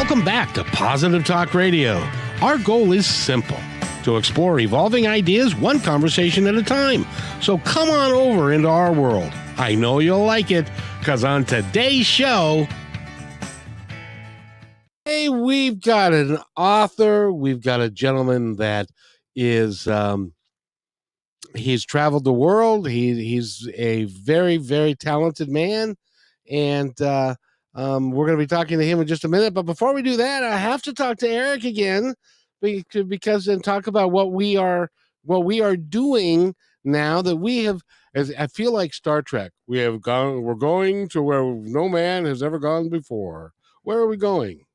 Welcome back to Positive Talk Radio. Our goal is simple, to explore evolving ideas one conversation at a time. So come on over into our world. I know you'll like it, because on today's show, hey, we've got an author. We've got a gentleman that is, he's traveled the world. He's a very, very talented man. And we're going to be talking to him in just a minute. But before we do that, I have to talk to Eric again, because and talk about what we are doing now that we have. As I feel like Star Trek, we're going to where no man has ever gone before. Where are we going?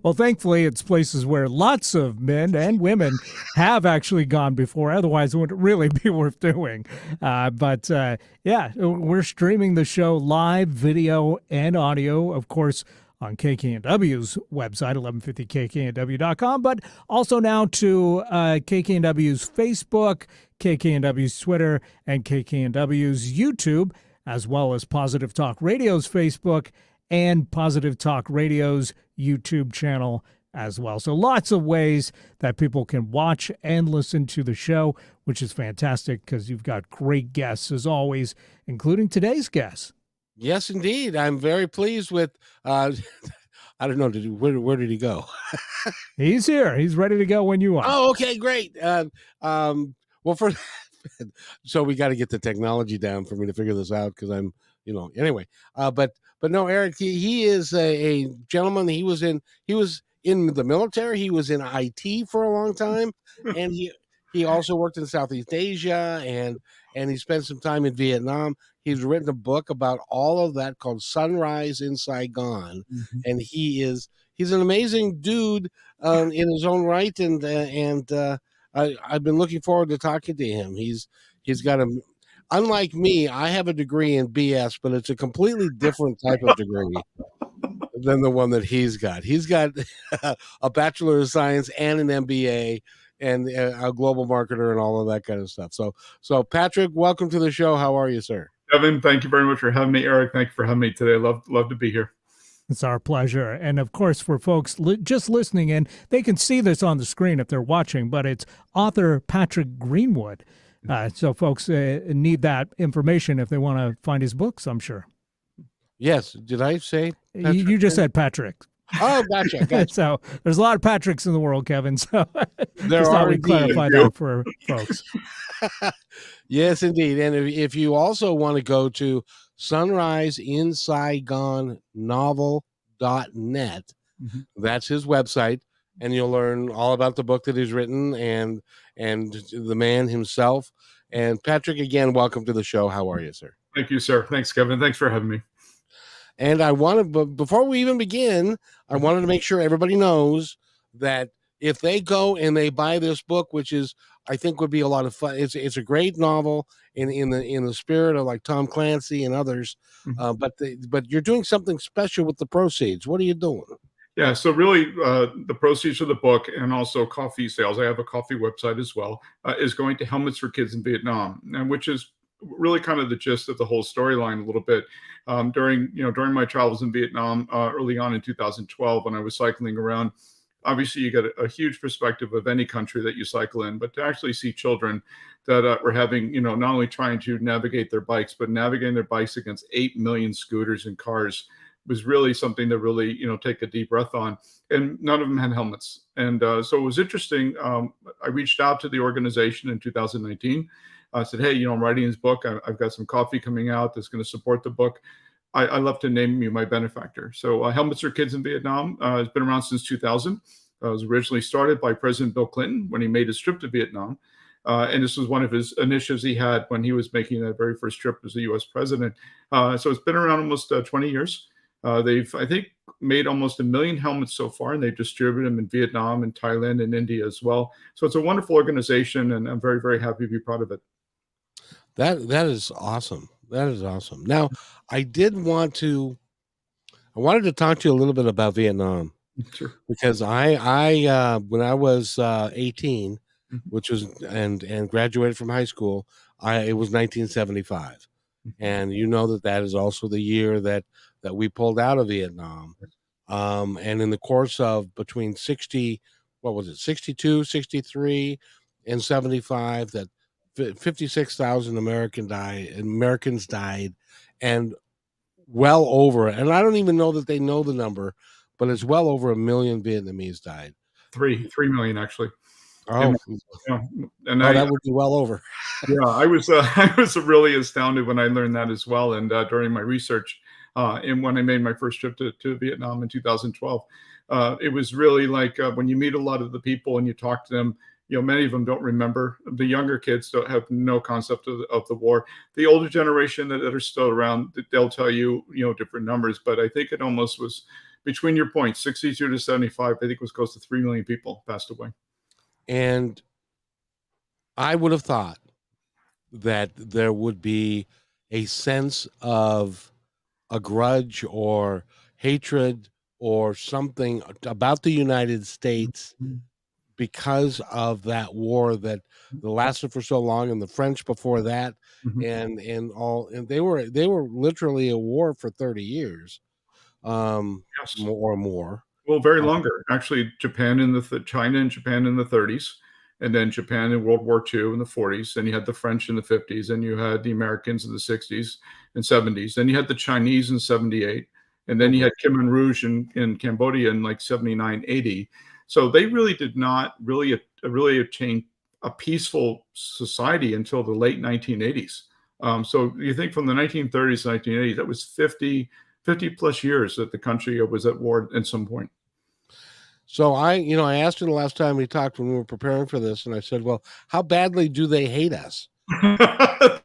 Well, thankfully, it's places where lots of men and women have actually gone before. Otherwise, it wouldn't really be worth doing. But we're streaming the show live, video, and audio, of course, on KKNW's website, 1150kknw.com, but also now to KKNW's Facebook, KKNW's Twitter, and KKNW's YouTube, as well as Positive Talk Radio's Facebook and Positive Talk Radio's YouTube channel as well. So lots of ways that people can watch and listen to the show, which is fantastic because you've got great guests as always, including today's guest. Yes, indeed. I'm very pleased with, I don't know, where did he go? He's here. He's ready to go when you are. Oh, okay, great. So we got to get the technology down for me to figure this out, because I'm, anyway. But no, Eric, he is a gentleman. He was in the military. He was in IT for a long time, and he also worked in Southeast Asia, and he spent some time in Vietnam. He's written a book about all of that called Sunrise in Saigon, and he's an amazing dude in his own right, and I've been looking forward to talking to him. He's got a. Unlike me, I have a degree in BS, but it's a completely different type of degree than the one that he's got. He's got a Bachelor of Science and an MBA and a global marketer and all of that kind of stuff. So Patrick, welcome to the show. How are you, sir? Kevin, thank you very much for having me. Eric, thank you for having me today. Love to be here. It's our pleasure. And of course, for folks just listening in, they can see this on the screen if they're watching, but it's author Patrick Greenwood. So folks need that information if they want to find his books, I'm sure. Yes. Did I say Patrick? You just said Patrick. Oh, gotcha. So there's a lot of Patricks in the world, Kevin. So there just thought we'd clarify that for folks. Yes, indeed. And if you also want to go to sunriseinsaigonnovel.net, that's his website, and you'll learn all about the book that he's written and the man himself. And Patrick, again, welcome to the show. How are you, sir? Thank you, sir. Thanks, Kevin. Thanks for having me. And before we even begin, I wanted to make sure everybody knows that if they go and they buy this book, which is, I think, would be a lot of fun. It's a great novel in the spirit of like Tom Clancy and others. But you're doing something special with the proceeds. What are you doing? Yeah, so really the proceeds of the book and also coffee sales, I have a coffee website as well, is going to Helmets for Kids in Vietnam, and which is really kind of the gist of the whole storyline a little bit. During my travels in Vietnam early on in 2012, when I was cycling around, obviously you get a huge perspective of any country that you cycle in, but to actually see children that were having, not only trying to navigate their bikes, but navigating their bikes against 8 million scooters and cars was really something to really, take a deep breath on. And none of them had helmets. And so it was interesting. I reached out to the organization in 2019. I said, hey, I'm writing this book. I've got some coffee coming out that's going to support the book. I'd love to name you my benefactor. So Helmets for Kids in Vietnam has been around since 2000. It was originally started by President Bill Clinton when he made his trip to Vietnam. And this was one of his initiatives he had when he was making that very first trip as a U.S. president. So it's been around almost 20 years. They've, I think, made almost 1 million helmets so far, and they've distributed them in Vietnam and Thailand and India as well. So it's a wonderful organization, and I'm very, very happy to be part of it. That is awesome. That is awesome. Now, I wanted to talk to you a little bit about Vietnam. Sure. Because I when I was 18, which was and graduated from high school, it was 1975, and that is also the year that we pulled out of Vietnam. And in the course of between 62, 63, and 75, that 56,000 Americans died, and well over, and I don't even know that they know the number, but it's well over 1 million Vietnamese died. 3 million actually. Oh, Yeah, and that would be well over. Yeah, I was I was really astounded when I learned that as well. And during my research, and when I made my first trip to Vietnam in 2012, it was really like when you meet a lot of the people and you talk to them. Many of them don't remember. The younger kids don't have no concept of the war. The older generation that are still around, they'll tell you, different numbers. But I think it almost was between your points, 62 to 75. I think it was close to 3 million people passed away. And I would have thought that there would be a sense of a grudge or hatred or something about the United States because of that war that lasted for so long, and the French before that, and they were literally a war for 30 years, Yes. or more. Well, very longer. Actually, China and Japan in the 30s, and then Japan in World War II in the 40s. Then you had the French in the 50s, and you had the Americans in the 60s and 70s. Then you had the Chinese in 78, and then you had Khmer Rouge in Cambodia in like 79, 80. So they really did not really attain a peaceful society until the late 1980s. So you think from the 1930s to 1980s, that was 50 plus years that the country was at war at some point. So I asked you the last time we talked when we were preparing for this, and I said, well, how badly do they hate us?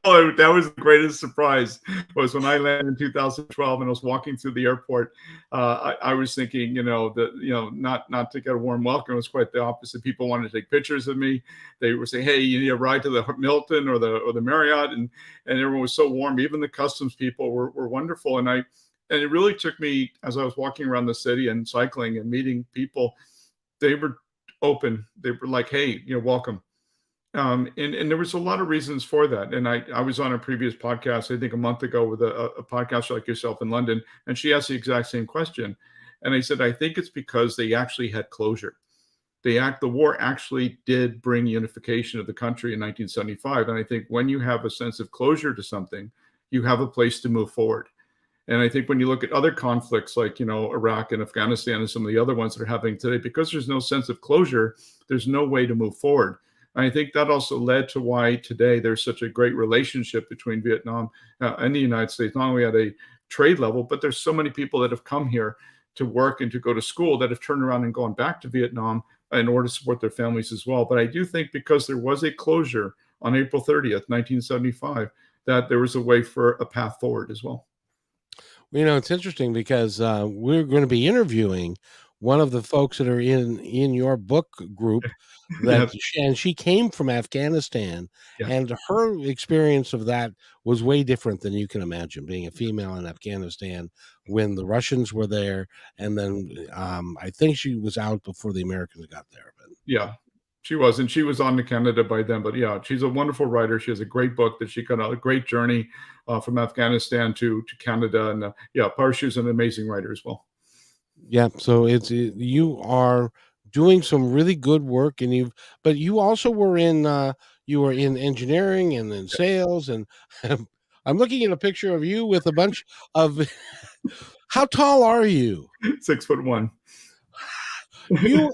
Oh, that was the greatest surprise, was when I landed in 2012 and I was walking through the airport. I was thinking, not to get a warm welcome. It was quite the opposite. People wanted to take pictures of me. They were saying, "Hey, you need a ride to the Hilton or the Marriott," and everyone was so warm. Even the customs people were wonderful. And it really took me, as I was walking around the city and cycling and meeting people, they were open. They were like, "Hey, welcome." And there was a lot of reasons for that. And I was on a previous podcast, I think a month ago, with a podcaster like yourself in London, and she asked the exact same question. And I said, I think it's because they actually had closure. The war actually did bring unification of the country in 1975. And I think when you have a sense of closure to something, you have a place to move forward. And I think when you look at other conflicts like, Iraq and Afghanistan and some of the other ones that are happening today, because there's no sense of closure, there's no way to move forward. And I think that also led to why today there's such a great relationship between Vietnam and the United States, not only at a trade level, but there's so many people that have come here to work and to go to school that have turned around and gone back to Vietnam in order to support their families as well. But I do think because there was a closure on April 30th, 1975, that there was a way for a path forward as well. It's interesting because we're going to be interviewing one of the folks that are in your book group that and she came from Afghanistan, and her experience of that was way different than you can imagine, being a female in Afghanistan when the Russians were there, and then I think she was out before the Americans got there. But yeah, she was, and she was on to Canada by then. But yeah, she's a wonderful writer. She has a great book that she got a great journey from Afghanistan to Canada, and Parshu's an amazing writer as well. Yeah, so you are doing some really good work, and but you also were in engineering and in sales, and I'm looking at a picture of you with a bunch of. How tall are you? 6'1".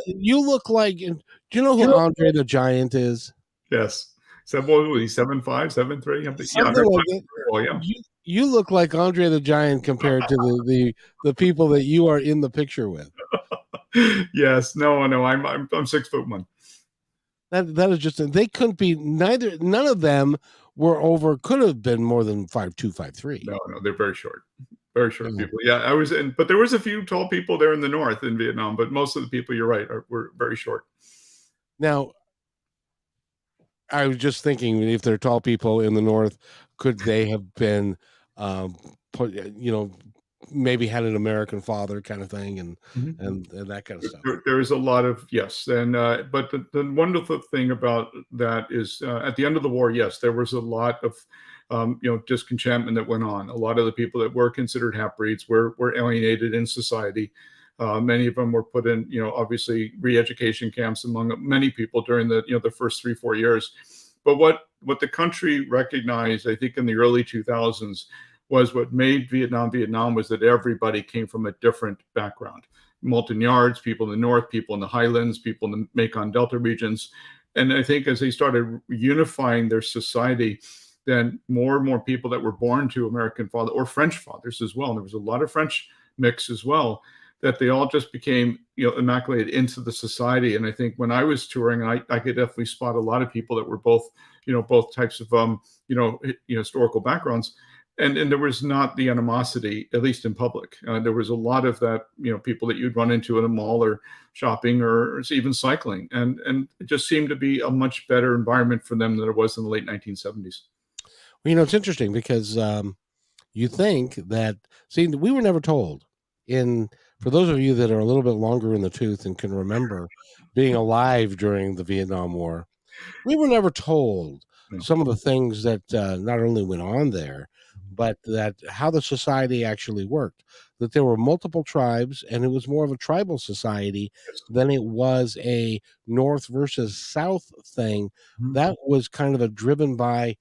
You look like. Do you know who Andre the Giant is? Yes. 7'5", 7'3". Something like that. Yeah. You look like Andre the Giant compared to the people that you are in the picture with. Yes. No. I'm 6'1". That is just, they couldn't be none of them could have been more than 5'2", 5'3". No, they're very short. Very short people. Yeah, but there was a few tall people there in the north in Vietnam, but most of the people, you're right, were very short. Now, I was just thinking, if they're tall people in the north, could they have been, maybe had an American father kind of thing, and that kind of stuff. There is a lot of yes, and but the wonderful thing about that is at the end of the war, yes, there was a lot of disenchantment that went on. A lot of the people that were considered half breeds were alienated in society. Many of them were put in, obviously re-education camps among many people during the first 3-4 years. But what the country recognized, I think, in the early 2000s was what made Vietnam was that everybody came from a different background. Montagnards, people in the north, people in the highlands, people in the Mekong Delta regions. And I think as they started unifying their society, then more and more people that were born to American fathers or French fathers as well, and there was a lot of French mix as well, that they all just became immaculated into the society. And I think when I was touring, I could definitely spot a lot of people that were both types of historical backgrounds. And there was not the animosity, at least in public. There was a lot of that, people that you'd run into in a mall or shopping or even cycling. And it just seemed to be a much better environment for them than it was in the late 1970s. Well, it's interesting because you think that, see, we were never told. For those of you that are a little bit longer in the tooth and can remember being alive during the Vietnam War, we were never told some of the things that not only went on there, but that how the society actually worked, that there were multiple tribes and it was more of a tribal society than it was a North versus South thing. That was kind of a driven by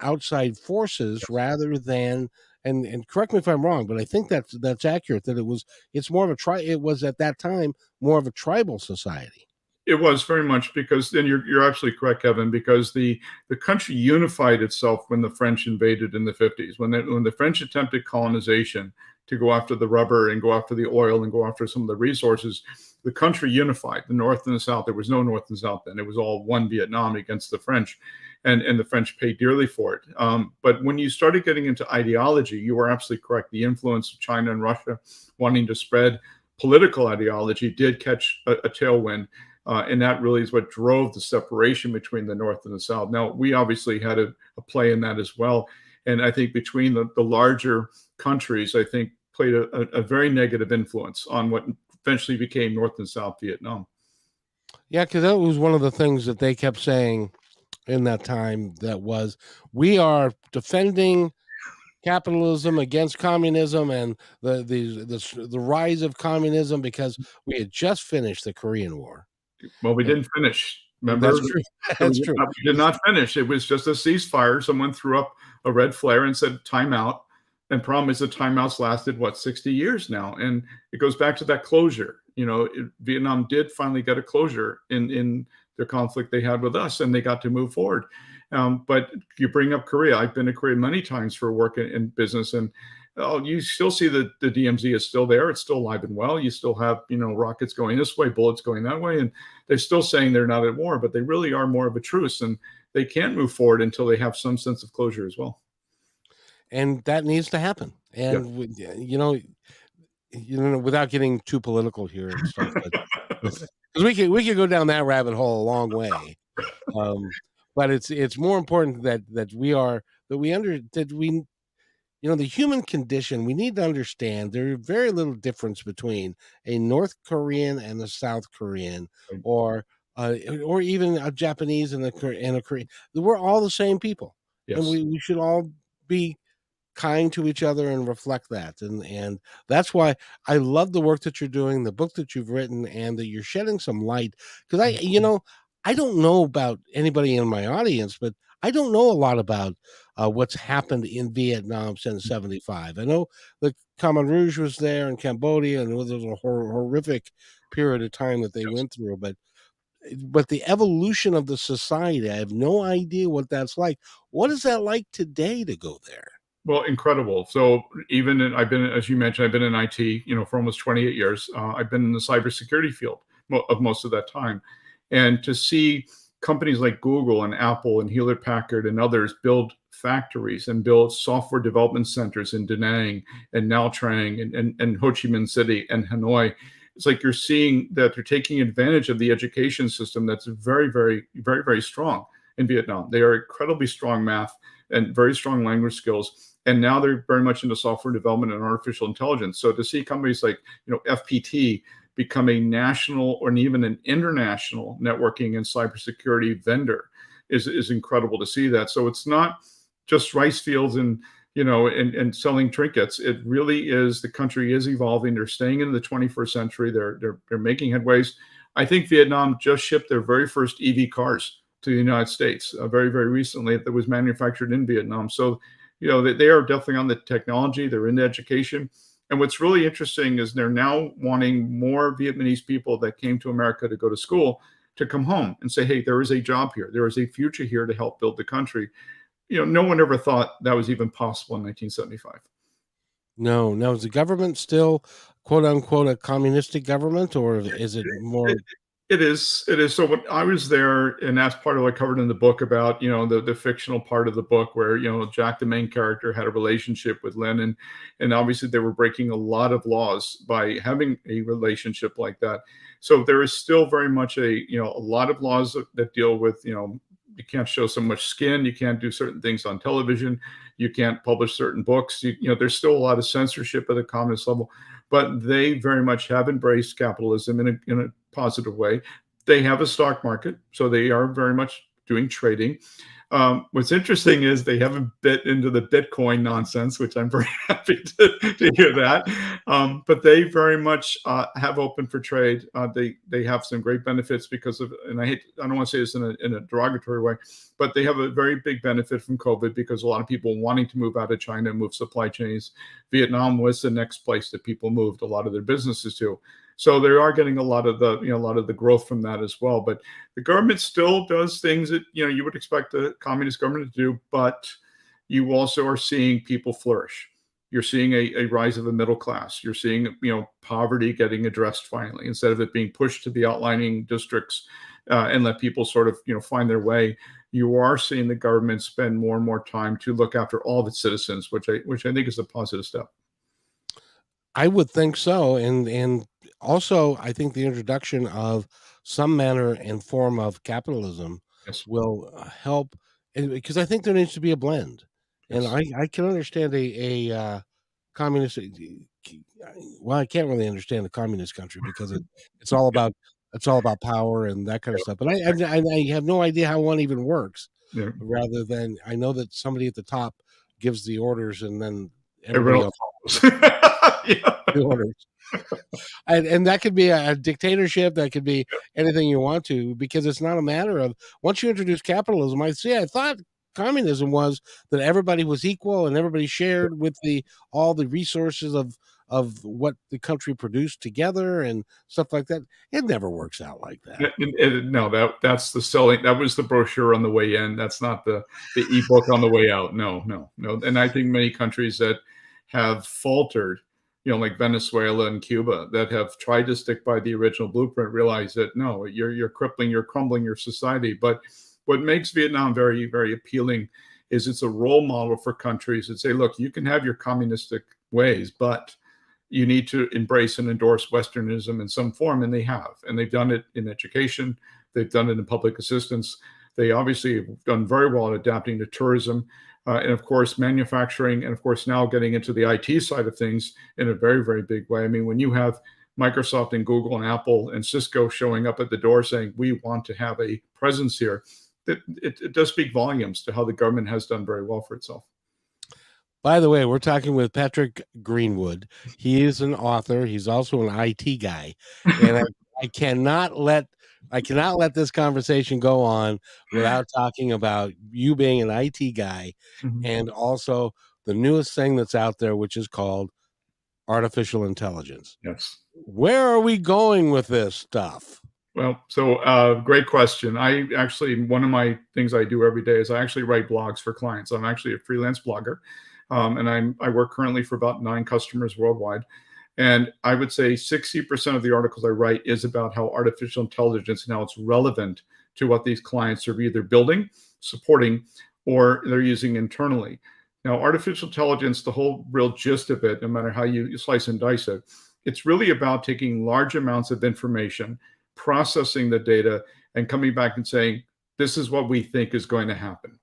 outside forces rather than, and correct me if I'm wrong, but I think that's accurate, that it's more of it was at that time more of a tribal society. It was very much, because then you're absolutely correct, Kevin, because the country unified itself when the French invaded in the 50s. When the French attempted colonization to go after the rubber and go after the oil and go after some of the resources, the country unified, the North and the South. There was no North and South then. It was all one Vietnam against the French, and the French paid dearly for it. But when you started getting into ideology, you were absolutely correct. The influence of China and Russia wanting to spread political ideology did catch a tailwind. And that really is what drove the separation between the North and the South. Now, we obviously had a play in that as well. And I think between the larger countries, I think played a very negative influence on what eventually became North and South Vietnam. Yeah, because that was one of the things that they kept saying in that time, that was, we are defending capitalism against communism and the rise of communism, because we had just finished the Korean War. Well, we didn't finish. Remember? That's true. That's true. We did not finish. It was just a ceasefire. Someone threw up a red flare and said timeout. And problem is the timeouts lasted, 60 years now. And it goes back to that closure. Vietnam did finally get a closure in the conflict they had with us, and they got to move forward. But you bring up Korea. I've been to Korea many times for work in business, and you still see the DMZ is still there. It's still alive and well. You still have, rockets going this way, bullets going that way. And they're still saying they're not at war, but they really are more of a truce, and they can't move forward until they have some sense of closure as well. And that needs to happen. And, without getting too political here and stuff, because we could go down that rabbit hole a long way. But it's more important that the human condition, we need to understand there's very little difference between a North Korean and a South Korean, or even a Japanese and a Korean. We're all the same people. Yes. And we should all be kind to each other and reflect that. And that's why I love the work that you're doing, the book that you've written, and that you're shedding some light. Because I don't know about anybody in my audience, but I don't know a lot about what's happened in Vietnam since '75. I know the Khmer Rouge was there in Cambodia, and it was a horrific period of time that they went through. But the evolution of the society, I have no idea what that's like. What is that like today to go there? Well, incredible. So I've been, as you mentioned, I've been in IT, for almost 28 years. I've been in the cybersecurity field of most of that time. And to see companies like Google and Apple and Hewlett Packard and others build factories and build software development centers in Da Nang and Nha Trang and Ho Chi Minh City and Hanoi, it's like you're seeing that they're taking advantage of the education system that's very, very, very, very strong in Vietnam. They are incredibly strong math and very strong language skills. And now they're very much into software development and artificial intelligence. So to see companies like, FPT become a national or even an international networking and cybersecurity vendor is incredible to see that. So it's not just rice fields and and selling trinkets. It really is, the country is evolving. They're staying in the 21st century. They're making headways. I think Vietnam just shipped their very first EV cars to the United States very, very recently that was manufactured in Vietnam. So, they are definitely on the technology. They're in the education. And what's really interesting is they're now wanting more Vietnamese people that came to America to go to school to come home and say, hey, there is a job here. There is a future here to help build the country. No one ever thought that was even possible in 1975. No. Now, is the government still, quote unquote, a communistic government, or is it more? It is. So when I was there, and that's part of what I covered in the book about, the fictional part of the book where, Jack, the main character, had a relationship with Lenin. And obviously they were breaking a lot of laws by having a relationship like that. So there is still very much a lot of laws that deal with, you can't show so much skin. You can't do certain things on television. You can't publish certain books. There's still a lot of censorship at the communist level, but they very much have embraced capitalism in a positive way. They have a stock market, so they are very much doing trading. What's interesting is they haven't bit into the Bitcoin nonsense, which I'm very happy to hear that. But they very much have open for trade. They have some great benefits because of, and I don't want to say this in a derogatory way, but they have a very big benefit from COVID because a lot of people wanting to move out of China, move supply chains. Vietnam was the next place that people moved a lot of their businesses to. So they are getting a lot of the growth from that as well. But the government still does things that you would expect a communist government to do, but you also are seeing people flourish. You're seeing a rise of the middle class. You're seeing poverty getting addressed finally, instead of it being pushed to the outlying districts and let people sort of find their way. You are seeing the government spend more and more time to look after all of its citizens, which I think is a positive step. I would think so, and also I think the introduction of some manner and form of capitalism Yes. will help, because I think there needs to be a blend, and Yes. I can understand a communist. Well, I can't really understand a communist country because it's all about power and that kind of stuff. But I have no idea how one even works. Yeah. Rather than, I know that somebody at the top gives the orders, and then everybody Everyone else follows. Yeah. the orders. And that could be a dictatorship. That could be anything you want to, because it's not a matter of, once you introduce capitalism, I thought communism was that everybody was equal and everybody shared with all the resources of what the country produced together and stuff like that. It never works out like that. No, that's the selling. That was the brochure on the way in. That's not the ebook on the way out. No. And I think many countries that have faltered, like Venezuela and Cuba, that have tried to stick by the original blueprint, realize that no, you're crumbling your society. But what makes Vietnam very, very appealing is it's a role model for countries that say, look, you can have your communistic ways, but you need to embrace and endorse Westernism in some form, and they have. And they've done it in education. They've done it in public assistance. They obviously have done very well at adapting to tourism, and of course, manufacturing, and of course, now getting into the IT side of things in a very, very big way. I mean, when you have Microsoft and Google and Apple and Cisco showing up at the door saying, we want to have a presence here, it does speak volumes to how the government has done very well for itself. By the way, we're talking with Patrick Greenwood. He is an author. He's also an IT guy, and I cannot let this conversation go on without talking about you being an IT guy, and also the newest thing that's out there, which is called artificial intelligence. Yes. Where are we going with this stuff? Well, so great question. One of my things I do every day is I actually write blogs for clients. I'm actually a freelance blogger. And I work currently for about 9 customers worldwide. And I would say 60% of the articles I write is about how artificial intelligence and how it's relevant to what these clients are either building, supporting, or they're using internally. Now, artificial intelligence, the whole real gist of it, no matter how you slice and dice it, it's really about taking large amounts of information, processing the data, and coming back and saying, this is what we think is going to happen.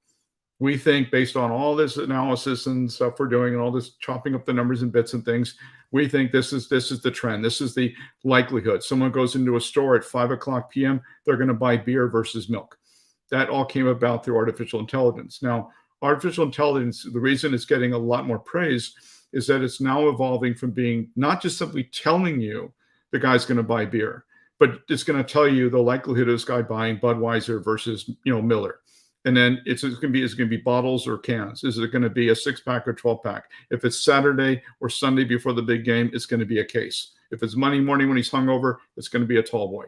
We think, based on all this analysis and stuff we're doing and all this chopping up the numbers and bits and things, we think this is the trend. This is the likelihood. Someone goes into a store at 5:00 p.m., they're going to buy beer versus milk. That all came about through artificial intelligence. Now, artificial intelligence, the reason it's getting a lot more praise is that it's now evolving from being not just simply telling you the guy's going to buy beer, but it's going to tell you the likelihood of this guy buying Budweiser versus, Miller. And then it's going to be bottles or cans. Is it going to be a 6-pack or 12-pack? If it's Saturday or Sunday before the big game, it's going to be a case. If it's Monday morning when he's hungover, it's going to be a tall boy.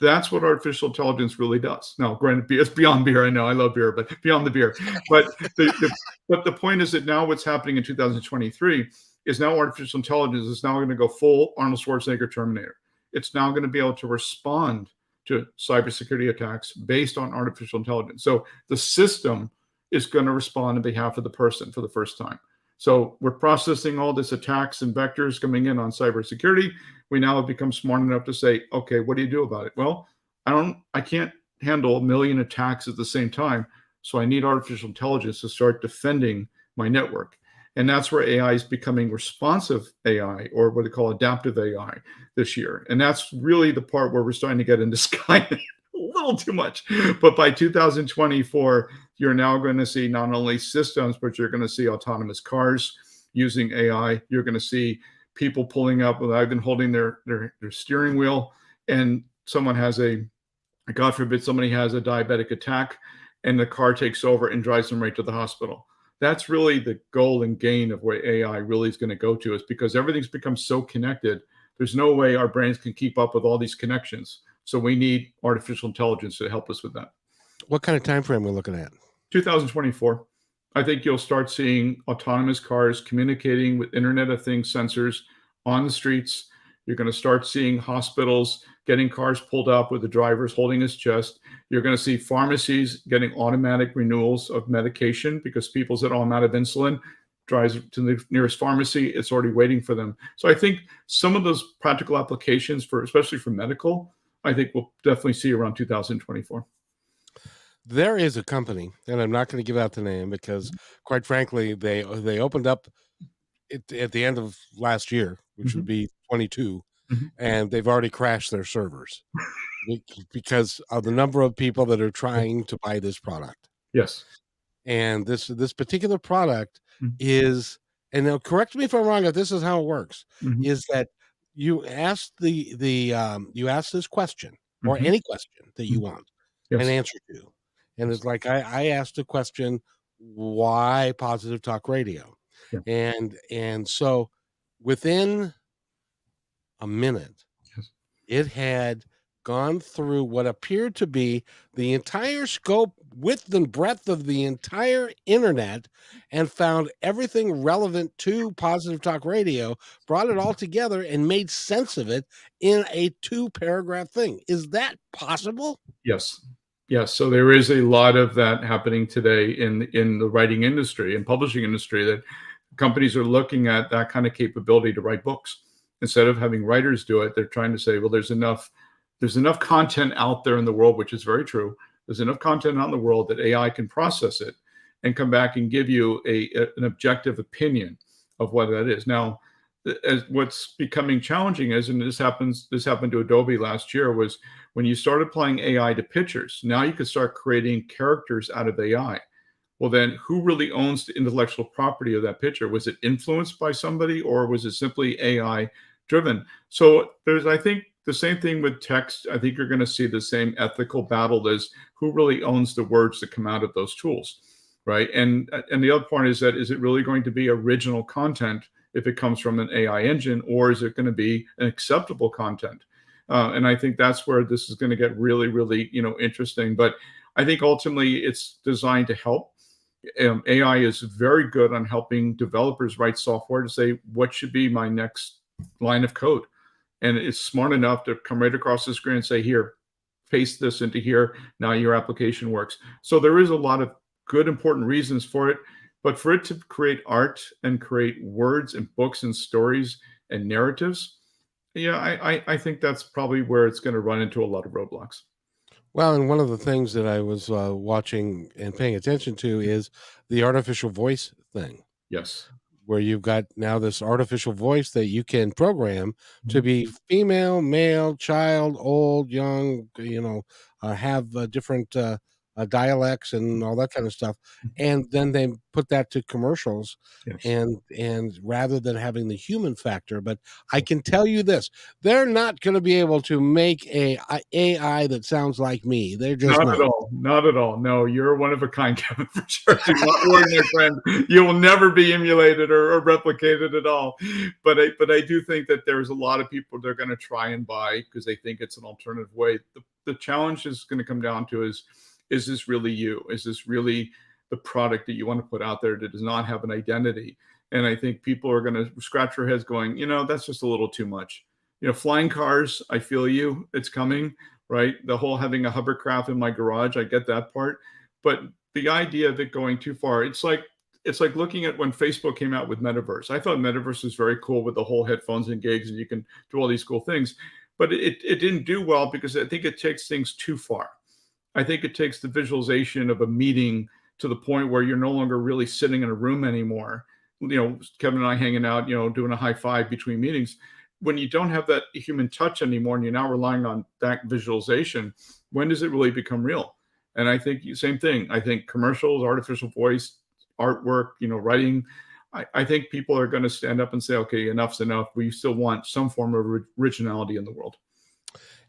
That's what artificial intelligence really does. Now, granted, it's beyond beer. I know I love beer, but beyond the beer. But the point is that now what's happening in 2023 is now artificial intelligence is now going to go full Arnold Schwarzenegger Terminator. It's now going to be able to respond to cybersecurity attacks based on artificial intelligence. So the system is going to respond on behalf of the person for the first time. So we're processing all this attacks and vectors coming in on cybersecurity. We now have become smart enough to say, okay, what do you do about it? Well, I can't handle a million attacks at the same time. So I need artificial intelligence to start defending my network. And that's where AI is becoming responsive AI, or what they call adaptive AI this year. And that's really the part where we're starting to get into Skynet a little too much. But by 2024, you're now going to see not only systems, but you're going to see autonomous cars using AI. You're going to see people pulling up with, I've been holding their steering wheel, and someone has God forbid, somebody has a diabetic attack, and the car takes over and drives them right to the hospital. That's really the goal and gain of where AI really is going to go to, is because everything's become so connected. There's no way our brains can keep up with all these connections. So we need artificial intelligence to help us with that. What kind of time frame are we looking at? 2024. I think you'll start seeing autonomous cars communicating with Internet of Things sensors on the streets. You're going to start seeing hospitals getting cars pulled up with the drivers holding his chest. You're going to see pharmacies getting automatic renewals of medication because people said, oh, I'm out of insulin. Drives to the nearest pharmacy. It's already waiting for them. So I think some of those practical applications, especially for medical, I think we'll definitely see around 2024. There is a company, and I'm not going to give out the name because, quite frankly, they opened up at the end of last year, which would be 22, and they've already crashed their servers because of the number of people that are trying to buy this product. Yes. And this particular product is, and now correct me if I'm wrong, if this is how it works, is that you ask you ask this question or any question that you want an answer to. And it's like I asked a question, why Positive Talk Radio? Yeah. And so within a minute, it had gone through what appeared to be the entire scope, width and breadth of the entire internet, and found everything relevant to Positive Talk Radio, brought it all together and made sense of it in a 2-paragraph thing. Is that possible? Yes. Yes. So there is a lot of that happening today in the writing industry and publishing industry, that companies are looking at that kind of capability to write books. Instead of having writers do it, they're trying to say, well, there's enough content out there in the world, which is very true. There's enough content out in the world that AI can process it and come back and give you an objective opinion of what that is. Now, as what's becoming challenging is, and this happened to Adobe last year, was when you start applying AI to pictures, now you can start creating characters out of AI. Well, then who really owns the intellectual property of that picture? Was it influenced by somebody, or was it simply AI driven? So there's, I think, the same thing with text. I think you're going to see the same ethical battle as who really owns the words that come out of those tools, right? And the other point is that, is it really going to be original content if it comes from an AI engine, or is it going to be an acceptable content? And I think that's where this is going to get really, really, interesting. But I think ultimately it's designed to help. AI is very good on helping developers write software to say, what should be my next line of code? And it's smart enough to come right across the screen and say, here, paste this into here. Now your application works. So there is a lot of good, important reasons for it. But for it to create art and create words and books and stories and narratives, I think that's probably where it's going to run into a lot of roadblocks. Well, and one of the things that I was watching and paying attention to is the artificial voice thing. Yes. Where you've got now this artificial voice that you can program to be female, male, child, old, young, have different dialects and all that kind of stuff, and then they put that to commercials, Yes. and rather than having the human factor. But I can tell you this: they're not going to be able to make a AI that sounds like me. They're just Not not. at all. Not at all. No, you're one of a kind, Kevin, for sure. Do not worry, my friend. You will never be emulated or replicated at all. But I do think that there's a lot of people that are going to try and buy because they think it's an alternative way. The challenge is going to come down to is this really you? Is this really the product that you want to put out there that does not have an identity? And I think people are going to scratch their heads going, that's just a little too much. Flying cars, I feel you. It's coming, right? The whole having a hovercraft in my garage, I get that part. But the idea of it going too far, it's like looking at when Facebook came out with Metaverse. I thought Metaverse was very cool with the whole headphones and gigs, and you can do all these cool things. But it didn't do well because I think it takes things too far. I think it takes the visualization of a meeting to the point where you're no longer really sitting in a room anymore. Kevin and I hanging out, doing a high five between meetings. When you don't have that human touch anymore and you're now relying on that visualization, when does it really become real? And I think same thing. I think commercials, artificial voice, artwork, writing, I think people are going to stand up and say, okay, enough's enough. We still want some form of originality in the world.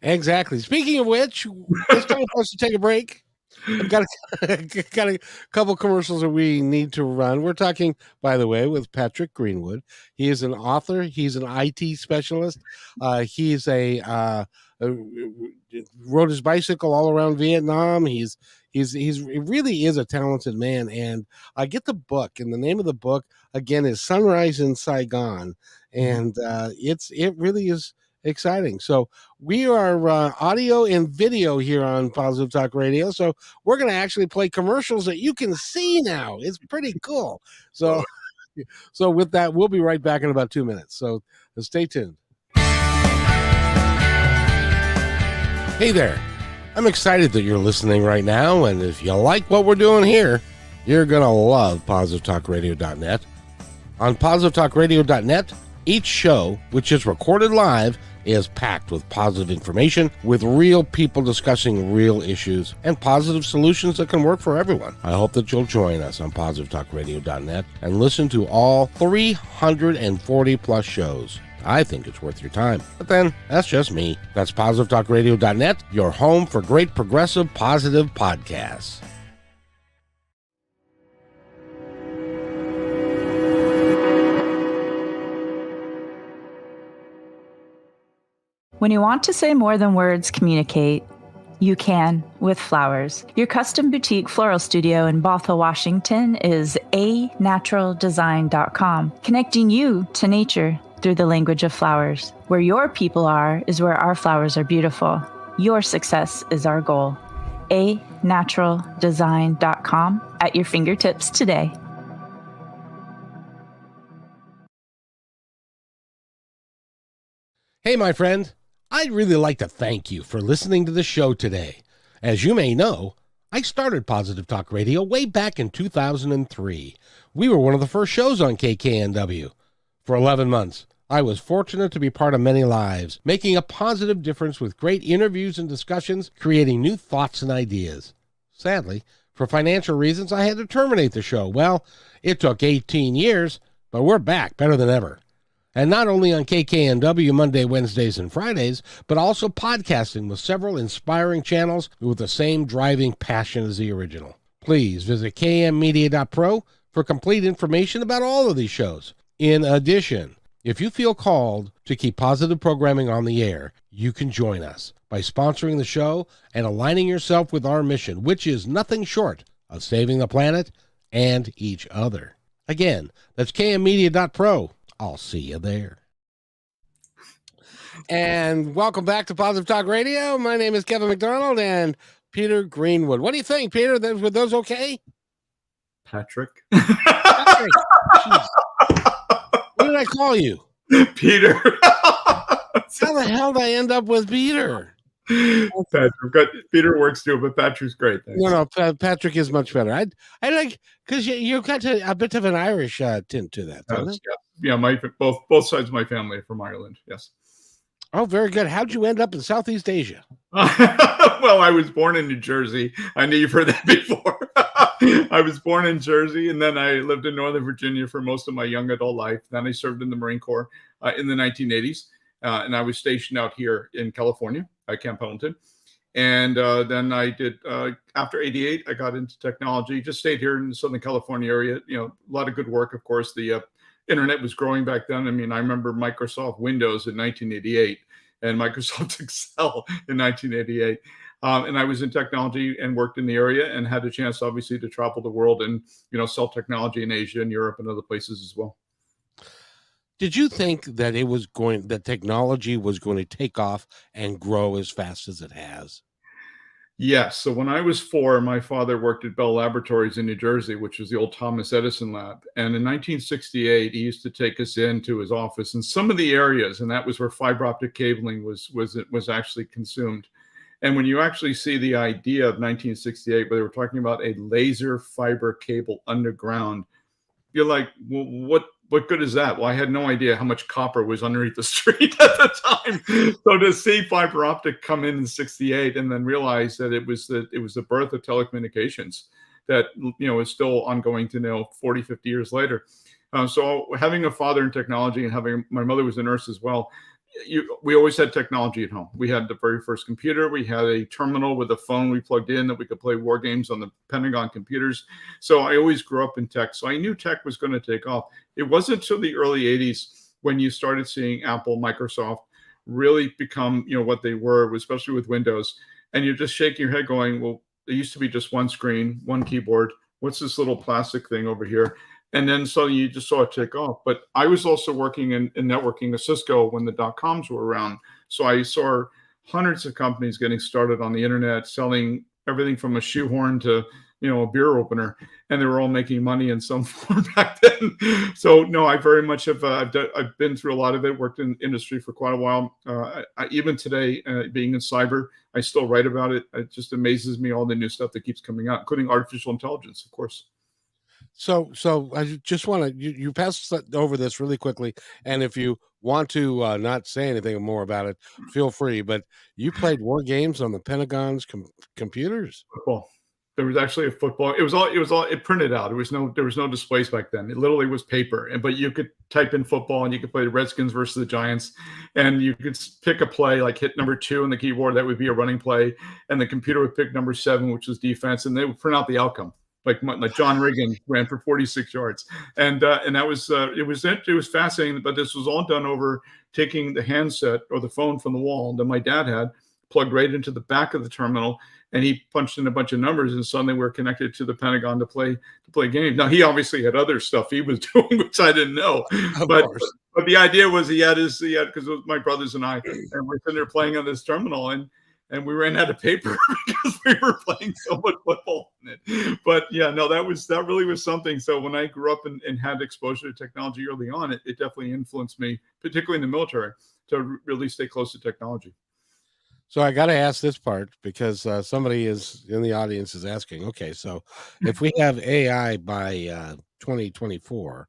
Exactly. Speaking of which, it's time for us to take a break. I've got a couple commercials that we need to run. We're talking, by the way, with Patrick Greenwood. He is an author. He's an IT specialist. He's rode his bicycle all around Vietnam. He really is a talented man. And I get the book, and the name of the book again is Sunrise in Saigon, and it really is exciting. So we are audio and video here on Positive Talk Radio. So we're going to actually play commercials that you can see now. It's pretty cool. So with that, we'll be right back in about 2 minutes. So stay tuned. Hey there. I'm excited that you're listening right now. And if you like what we're doing here, you're going to love positivetalkradio.net. On positivetalkradio.net, each show, which is recorded live, is packed with positive information, with real people discussing real issues and positive solutions that can work for everyone. I hope that you'll join us on positivetalkradio.net and listen to all 340 plus shows. I think it's worth your time. But then, that's just me. That's positivetalkradio.net, your home for great progressive positive podcasts. When you want to say more than words communicate, you can with flowers. Your custom boutique floral studio in Bothell, Washington is anaturaldesign.com, connecting you to nature through the language of flowers. Where your people are is where our flowers are beautiful. Your success is our goal. anaturaldesign.com at your fingertips today. Hey, my friend. I'd really like to thank you for listening to the show today. As you may know, I started Positive Talk Radio way back in 2003. We were one of the first shows on KKNW. For 11 months, I was fortunate to be part of many lives, making a positive difference with great interviews and discussions, creating new thoughts and ideas. Sadly, for financial reasons, I had to terminate the show. Well, it took 18 years, but we're back better than ever. And not only on KKNW Monday, Wednesdays, and Fridays, but also podcasting with several inspiring channels with the same driving passion as the original. Please visit kmmedia.pro for complete information about all of these shows. In addition, if you feel called to keep positive programming on the air, you can join us by sponsoring the show and aligning yourself with our mission, which is nothing short of saving the planet and each other. Again, that's kmmedia.pro. I'll see you there. And welcome back to Positive Talk Radio. My name is Kevin McDonald and Peter Greenwood. What do you think, Peter? Were those okay? Patrick. Patrick. What did I call you? Peter. How the hell did I end up with Peter? Patrick. Peter works too, but Patrick's great. Thanks. No, Patrick is much better. I like, because you've got a bit of an Irish tint to that, doesn't it? Yeah, both sides of my family are from Ireland. Yes. Oh, very good. How'd you end up in Southeast Asia? Well, I was born in New Jersey. I know you've heard that before. I was born in Jersey, and then I lived in Northern Virginia for most of my young adult life. Then I served in the Marine Corps in the 1980s, and I was stationed out here in California at Camp Pendleton. And then I did, after 88, I got into technology, just stayed here in the Southern California area. You know, a lot of good work, of course. The internet was growing back then. I mean, I remember Microsoft Windows in 1988 and Microsoft Excel in 1988. And I was in technology and worked in the area and had a chance, obviously, to travel the world and, you know, sell technology in Asia and Europe and other places as well. Did you think that that technology was going to take off and grow as fast as it has? Yes. So when I was 4, my father worked at Bell Laboratories in New Jersey, which was the old Thomas Edison lab. And in 1968, he used to take us into his office in some of the areas, and that was where fiber optic cabling was actually consumed. And when you actually see the idea of 1968, where they were talking about a laser fiber cable underground, you're like, well, what good is that? Well, I had no idea how much copper was underneath the street at the time. So to see fiber optic come in 68 and then realize that it was the birth of telecommunications that, you know, is still ongoing to now 40, 50 years later. So having a father in technology and having my mother was a nurse as well, we always had technology at home. We had the very first computer. We had a terminal with a phone we plugged in that we could play war games on the Pentagon computers. So I always grew up in tech. So I knew tech was going to take off. It wasn't until the early 80s when you started seeing Apple, Microsoft really become, you know, what they were, especially with Windows. And you're just shaking your head going, well, it used to be just one screen, one keyboard. What's this little plastic thing over here? And then suddenly you just saw it take off. But I was also working in networking at Cisco when the dot-coms were around. So I saw hundreds of companies getting started on the internet, selling everything from a shoehorn to, you know, a beer opener. And they were all making money in some form back then. So no, I very much have, I've been through a lot of it, worked in industry for quite a while. Even today, being in cyber, I still write about it. It just amazes me, all the new stuff that keeps coming out, including artificial intelligence, of course. So I just want to you pass over this really quickly, and if you want to not say anything more about it, feel free. But you played war games on the Pentagon's computers. Football. There was actually a football. It printed out. There was no displays back then. It literally was paper. But you could type in football and you could play the Redskins versus the Giants, and you could pick a play, like hit number 2 on the keyboard. That would be a running play, and the computer would pick number 7, which was defense, and they would print out the outcome. Like John Riggin ran for 46 yards, and that was it was fascinating. But this was all done over taking the handset or the phone from the wall that my dad had, plugged right into the back of the terminal, and he punched in a bunch of numbers, and suddenly we're connected to the Pentagon to play games. Now he obviously had other stuff he was doing, which I didn't know, but the idea was he had because it was my brothers and I, and we're sitting there playing on this terminal, and we ran out of paper because we were playing so much football in it. But yeah, no, that really was something. So when I grew up and had exposure to technology early on, it definitely influenced me, particularly in the military, to really stay close to technology. So I got to ask this part because somebody is in the audience is asking, okay, so if we have AI by 2024,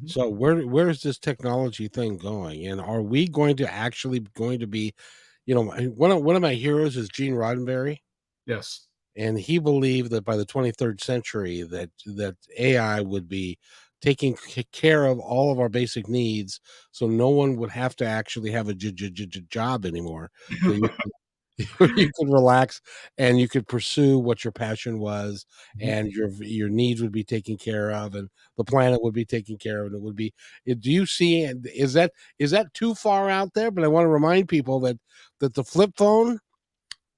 so where is this technology thing going? And are we going to be, you know, one of my heroes is Gene Roddenberry. Yes. And he believed that by the 23rd century that AI would be taking care of all of our basic needs, so no one would have to actually have a job anymore. So you could relax and you could pursue what your passion was, and your needs would be taken care of, and the planet would be taken care of, and it would be. Do you see? Is that too far out there? But I want to remind people that the flip phone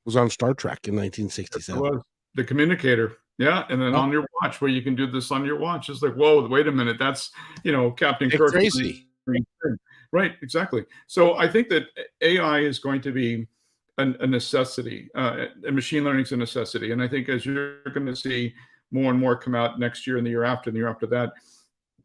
was on Star Trek in 1967. It was the communicator. Yeah, and then on your watch, where you can do this on your watch. It's like, whoa, wait a minute, that's, you know, Captain Kirk. Crazy. Right, exactly. So I think that AI is going to be a necessity, and machine learning is a necessity. And I think as you're going to see more and more come out next year and the year after and the year after that,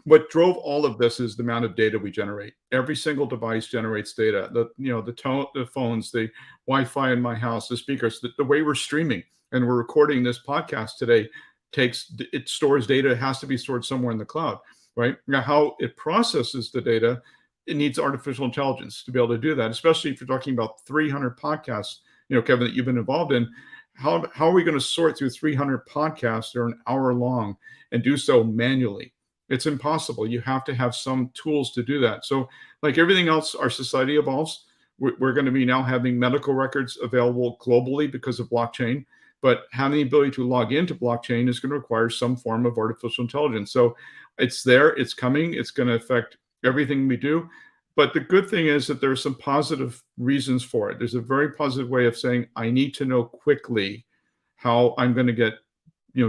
what drove all of this is the amount of data we generate. Every single device generates data. The phones, the Wi-Fi in my house, the speakers, the way we're streaming and we're recording this podcast today it stores data. It has to be stored somewhere in the cloud, right? Now, how it processes the data it needs artificial intelligence to be able to do that, especially if you're talking about 300 podcasts, Kevin, that you've been involved in. How are we going to sort through 300 podcasts that are an hour long and do so manually? It's impossible. You have to have some tools to do that. So like everything else, our society evolves. We're going to be now having medical records available globally because of blockchain, but having the ability to log into blockchain is going to require some form of artificial intelligence. So it's there, it's coming, it's going to affect everything we do. But the good thing is that there are some positive reasons for it. There's a very positive way of saying, I need to know quickly how I'm going to get,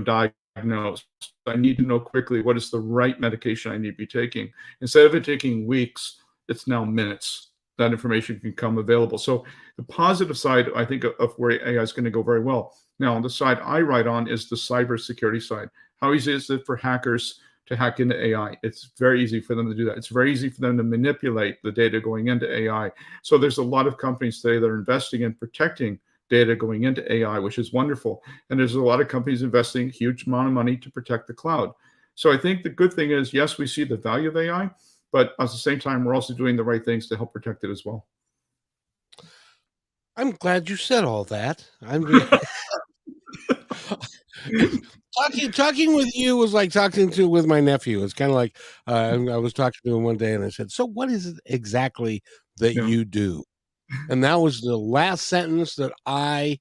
diagnosed. I need to know quickly what is the right medication I need to be taking. Instead of it taking weeks, it's now minutes. That information can come available. So the positive side, I think, of where AI is going to go very well. Now, on the side I write on is the cybersecurity side. How easy is it for hackers to hack into AI? It's very easy for them to do that. It's very easy for them to manipulate the data going into AI. So there's a lot of companies today that are investing in protecting data going into AI, which is wonderful. And there's a lot of companies investing a huge amount of money to protect the cloud. So I think the good thing is, yes, we see the value of AI, but at the same time, we're also doing the right things to help protect it as well. I'm glad you said all that. I'm talking with you was like talking with my nephew. It's kind of like I was talking to him one day, and I said, "So, what is it exactly that you do?" And that was the last sentence that I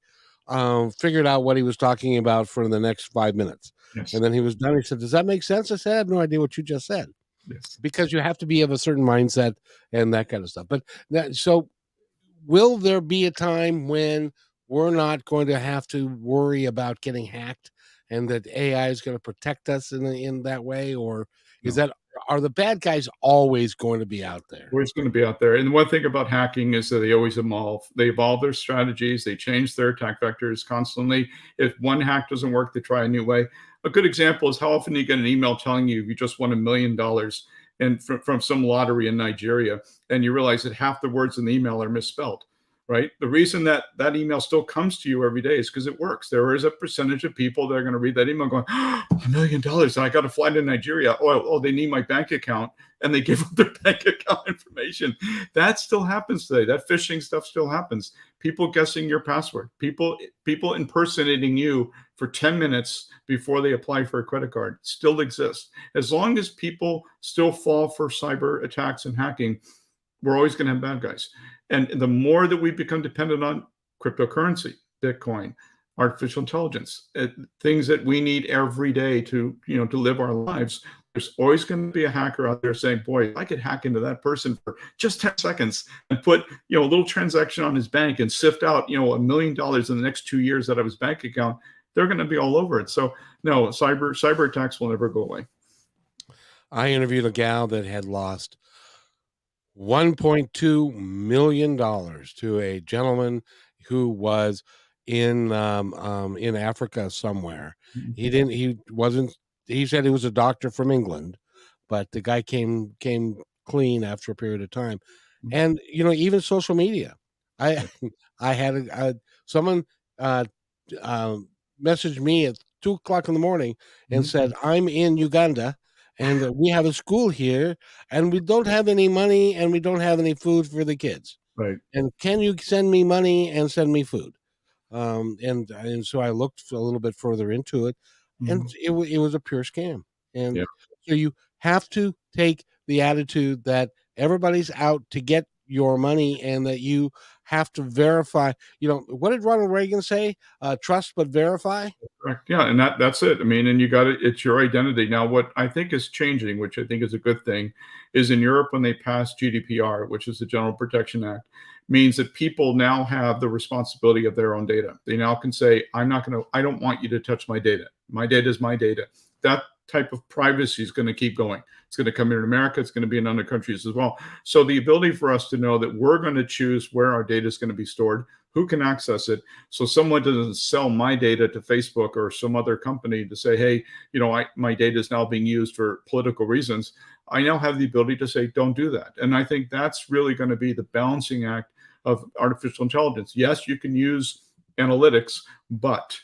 figured out what he was talking about for the next 5 minutes. Yes. And then he was done. He said, "Does that make sense?" I said, "I have no idea what you just said." Yes. Because you have to be of a certain mindset and that kind of stuff. But so will there be a time when we're not going to have to worry about getting hacked and that AI is going to protect us in that way? Or are the bad guys always going to be out there? Always going to be out there. And one thing about hacking is that they always evolve. They evolve their strategies. They change their attack vectors constantly. If one hack doesn't work, they try a new way. A good example is how often you get an email telling you just won $1 million and from some lottery in Nigeria, and you realize that half the words in the email are misspelled, right? The reason that email still comes to you every day is because it works. There is a percentage of people that are going to read that email going, $1 million, and I got to fly to Nigeria. Oh, they need my bank account, and they give up their bank account information. That still happens today. That phishing stuff still happens. People guessing your password, people impersonating you for 10 minutes before they apply for a credit card still exists. As long as people still fall for cyber attacks and hacking, we're always going to have bad guys. And the more that we become dependent on cryptocurrency, Bitcoin, artificial intelligence, things that we need every day to live our lives, there's always going to be a hacker out there saying, boy, if I could hack into that person for just 10 seconds and put, a little transaction on his bank and sift out, $1 million in the next 2 years out of his bank account, they're going to be all over it. So no, cyber attacks will never go away. I interviewed a gal that had lost $1.2 million to a gentleman who was in Africa somewhere. Mm-hmm. He said he was a doctor from England, but the guy came clean after a period of time. Mm-hmm. And even social media, I had someone messaged me at 2:00 in the morning and Mm-hmm. said, "I'm in Uganda and we have a school here and we don't have any money and we don't have any food for the kids. Right. And can you send me money and send me food?" And so I looked a little bit further into it, and Mm-hmm. it was a pure scam. And Yeah. so you have to take the attitude that everybody's out to get your money and that you have to verify. What did Ronald Reagan say? Trust but verify. Correct. Yeah, and that's it. I mean, and you got it. It's your identity. Now, what I think is changing, which I think is a good thing, is in Europe when they passed GDPR, which is the General Protection Act, means that people now have the responsibility of their own data. They now can say, I don't want you to touch my data. My data is my data. That type of privacy is going to keep going. It's going to come here in America. It's going to be in other countries as well. So the ability for us to know that we're going to choose where our data is going to be stored, who can access it, so someone doesn't sell my data to Facebook or some other company to say, hey, my data is now being used for political reasons. I now have the ability to say, don't do that. And I think that's really going to be the balancing act of artificial intelligence. Yes, you can use analytics, but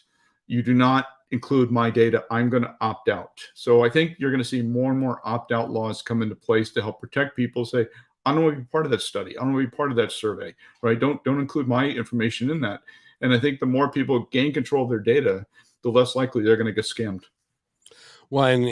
you do not include my data. I'm going to opt out. So I think you're going to see more and more opt-out laws come into place to help protect people. Say, I don't want to be part of that study. I don't want to be part of that survey, right? Don't include my information in that. And I think the more people gain control of their data, the less likely they're going to get scammed. Well, and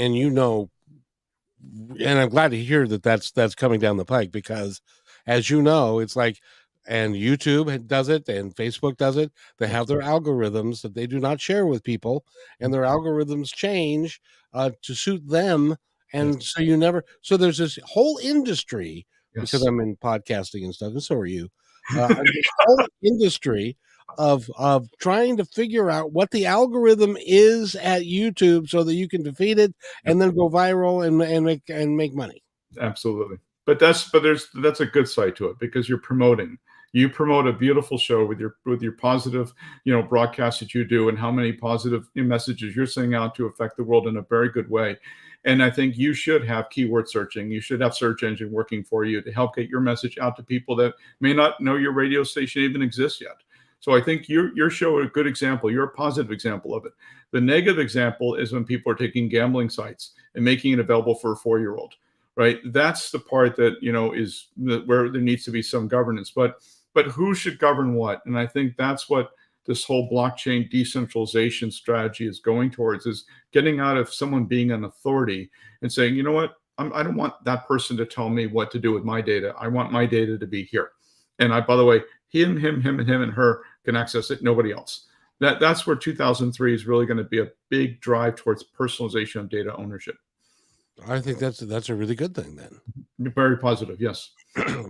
and I'm glad to hear that that's coming down the pike, because as you know, it's like, and YouTube does it and Facebook does it. They have their algorithms that they do not share with people, and their algorithms change to suit them. And so so there's this whole industry, because I'm in podcasting and stuff, and so are you. This whole industry of trying to figure out what the algorithm is at YouTube so that you can defeat it and then go viral and make money. Absolutely. But that's a good side to it, because you promote a beautiful show with your positive, broadcast that you do, and how many positive messages you're sending out to affect the world in a very good way. And I think you should have keyword searching. You should have search engine working for you to help get your message out to people that may not know your radio station even exists yet. So I think your show is a good example. You're a positive example of it. The negative example is when people are taking gambling sites and making it available for a 4-year-old, right? That's the part that, is where there needs to be some governance. But who should govern what? And I think that's what this whole blockchain decentralization strategy is going towards, is getting out of someone being an authority and saying, you know what, I don't want that person to tell me what to do with my data. I want my data to be here. And by the way, him, and her can access it. Nobody else. That's where 2003 is really going to be a big drive towards personalization of data ownership. I think that's a really good thing then. Very positive. Yes.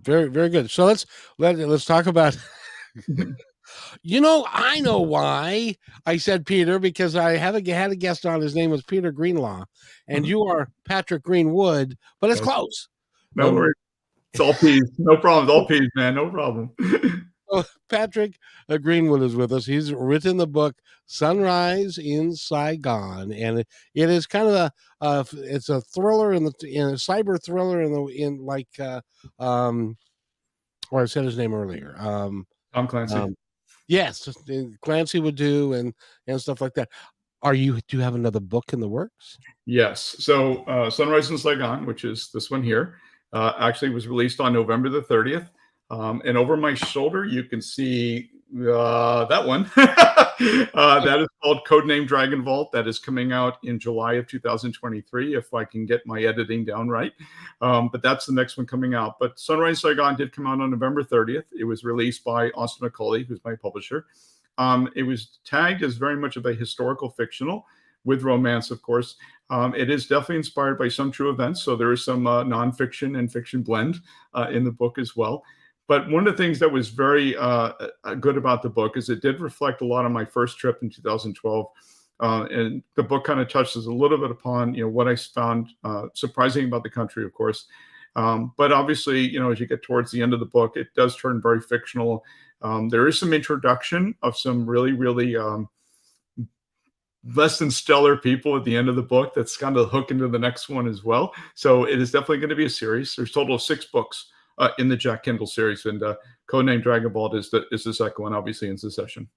Very, very good. So let's talk about, I know why I said Peter, because I had a guest on. His name was Peter Greenlaw, and you are Patrick Greenwood, but it's close. No worries. It's all peas. No problem. It's all peas, man. No problem. Patrick Greenwood is with us. He's written the book Sunrise in Saigon, and it is kind of it's a thriller in a cyber thriller or I said his name earlier. Tom Clancy. Yes, Clancy would do and stuff like that. Do you have another book in the works? Yes. So Sunrise in Saigon, which is this one here, actually was released on November the 30th. And over my shoulder, you can see that one. That is called Codename Dragon Vault. That is coming out in July of 2023, if I can get my editing down right. But that's the next one coming out. But Sunrise Saigon did come out on November 30th. It was released by Austin McCauley, who's my publisher. It was tagged as very much of a historical fictional with romance, of course. It is definitely inspired by some true events. So there is some nonfiction and fiction blend in the book as well. But one of the things that was very good about the book is it did reflect a lot on my first trip in 2012. And the book kind of touches a little bit upon, what I found surprising about the country, of course. But obviously, as you get towards the end of the book, it does turn very fictional. There is some introduction of some really, really less than stellar people at the end of the book. That's kind of the hook into the next one as well. So it is definitely going to be a series. There's a total of 6 books in the Jack Kendall series, and Codename Dragon Vault is the second one, obviously, in succession.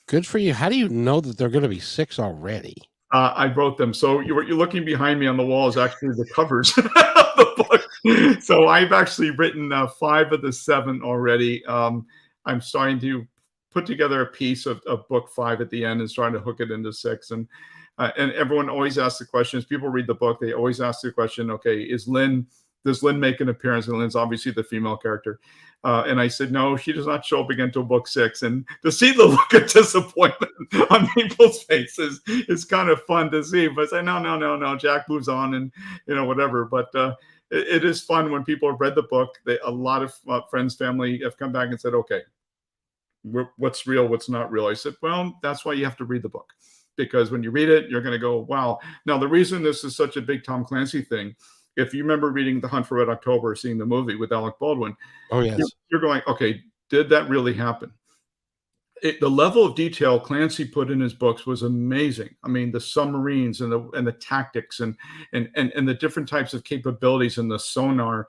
Good for you. How do you know that there are going to be 6 already? I wrote them. So you're looking behind me on the wall is actually the covers of the book. So I've actually written 5 of the 7 already. I'm starting to put together a piece of book 5 at the end and starting to hook it into 6. And everyone always asks the question, as people read the book, they always ask the question, okay, does Lynn make an appearance? And Lynn's obviously the female character. And I said, no, she does not show up again until book 6. And to see the look of disappointment on people's faces is kind of fun to see. But I say, no, Jack moves on and, whatever. But it is fun when people have read the book. A lot of friends, family have come back and said, okay, what's real, what's not real? I said, well, that's why you have to read the book. Because when you read it, you're going to go, wow. Now, the reason this is such a big Tom Clancy thing, if you remember reading The Hunt for Red October, seeing the movie with Alec Baldwin, oh yes, you're going, okay, did that really happen? The level of detail Clancy put in his books was amazing. I mean, the submarines and the tactics and the different types of capabilities and the sonar.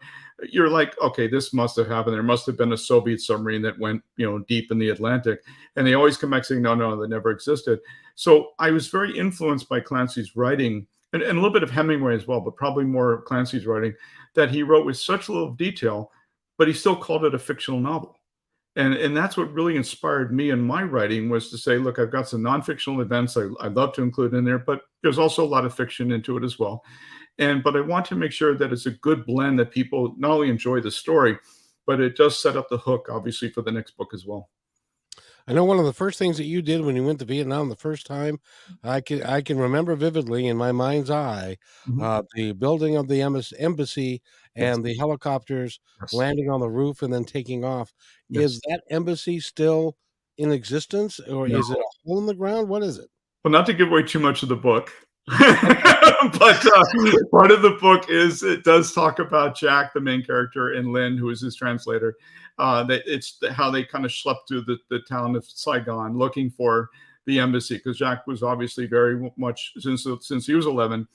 You're like, okay, this must have happened. There must have been a Soviet submarine that went, deep in the Atlantic. And they always come back saying, no, they never existed. So I was very influenced by Clancy's writing. And a little bit of Hemingway as well, but probably more Clancy's writing, that he wrote with such little detail. but he still called it a fictional novel. And that's what really inspired me in my writing, was to say, look, I've got some non-fictional events I'd love to include in there, but there's also a lot of fiction into it as well. But I want to make sure that it's a good blend, that people not only enjoy the story, but it does set up the hook, obviously, for the next book as well. I know one of the first things that you did when you went to Vietnam the first time, I can remember vividly in my mind's eye, the building of the embassy Yes. and the helicopters Yes. landing on the roof and then taking off. Yes. Is that embassy still in existence, or No. is it a hole in the ground? What is it? Well, not to give away too much of the book, but part of the book is, it does talk about Jack, the main character, and Lynn, who is his translator. That it's how they kind of schlepped through the town of Saigon looking for the embassy, because Jack was obviously very much, since he was 11,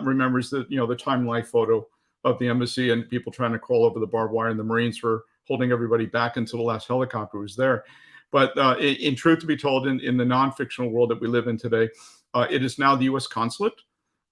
remembers that, the time life photo of the embassy and people trying to crawl over the barbed wire, and the Marines were holding everybody back until the last helicopter was there. But in truth to be told, in the non-fictional world that we live in today, it is now the U.S. consulate.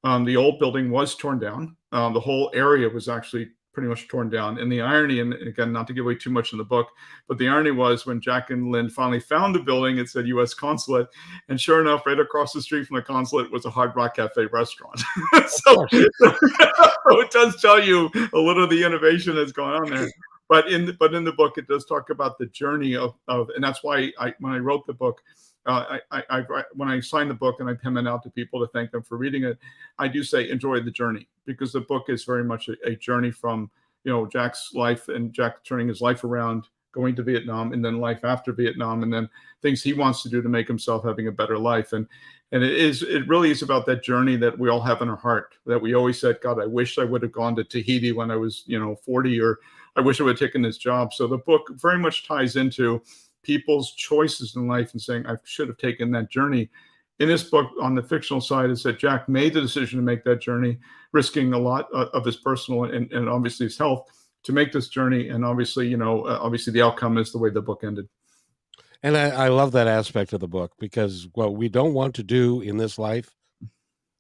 The old building was torn down. The whole area was actually pretty much torn down. And the irony, and again, not to give away too much in the book, but the irony was, when Jack and Lynn finally found the building, it said U.S. consulate. And sure enough, right across the street from the consulate was a Hard Rock Cafe restaurant. so it does tell you a little of the innovation that's going on there. But in the book, it does talk about the journey of and that's why when I wrote the book, when I signed the book and I pen it out to people to thank them for reading it, I do say enjoy the journey, because the book is very much a journey from Jack's life, and Jack turning his life around, going to Vietnam, and then life after Vietnam, and then things he wants to do to make himself having a better life. And it really is about that journey that we all have in our heart, that we always said, God, I wish I would have gone to Tahiti when I was 40, or I wish I would have taken this job. So the book very much ties into people's choices in life and saying, I should have taken that journey. In this book, on the fictional side, is that Jack made the decision to make that journey, risking a lot of his personal and obviously his health to make this journey. And obviously, obviously the outcome is the way the book ended. And I love that aspect of the book, because what we don't want to do in this life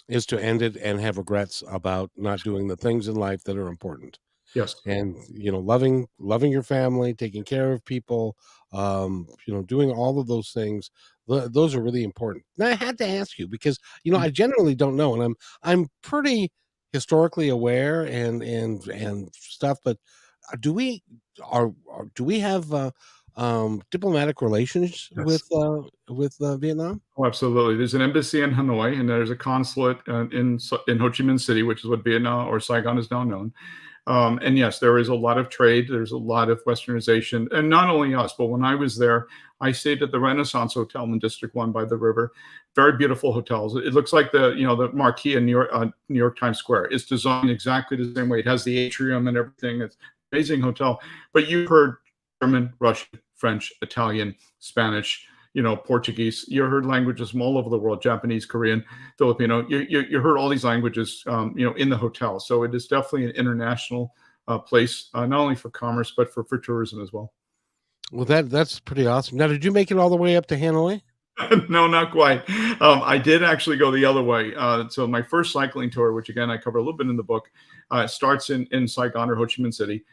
is to end it and have regrets about not doing the things in life that are important. Yes. And loving your family, taking care of people, doing all of those things, those are really important. Now, I had to ask you, because I generally don't know, and I'm pretty historically aware and stuff, but do we have diplomatic relations Yes. with Vietnam? Oh, absolutely. There's an embassy in Hanoi, and there's a consulate in Ho Chi Minh City, which is what Vietnam, or Saigon, is now known. And yes, there is a lot of trade. There's a lot of westernization, and not only us, but when I was there, I stayed at the Renaissance Hotel in District 1 by the river. Very beautiful hotels. It looks like the marquee in New York Times Square. It's designed exactly the same way. It has the atrium and everything. It's an amazing hotel. But you heard German, Russian, French, Italian, Spanish, Portuguese. You heard languages from all over the world: Japanese, Korean, Filipino. You heard all these languages, in the hotel. So it is definitely an international place, not only for commerce, but for tourism as well. Well, that's pretty awesome. Now, did you make it all the way up to Hanoi? No, not quite. I did actually go the other way. So my first cycling tour, which again I cover a little bit in the book, starts in Saigon, or Ho Chi Minh City.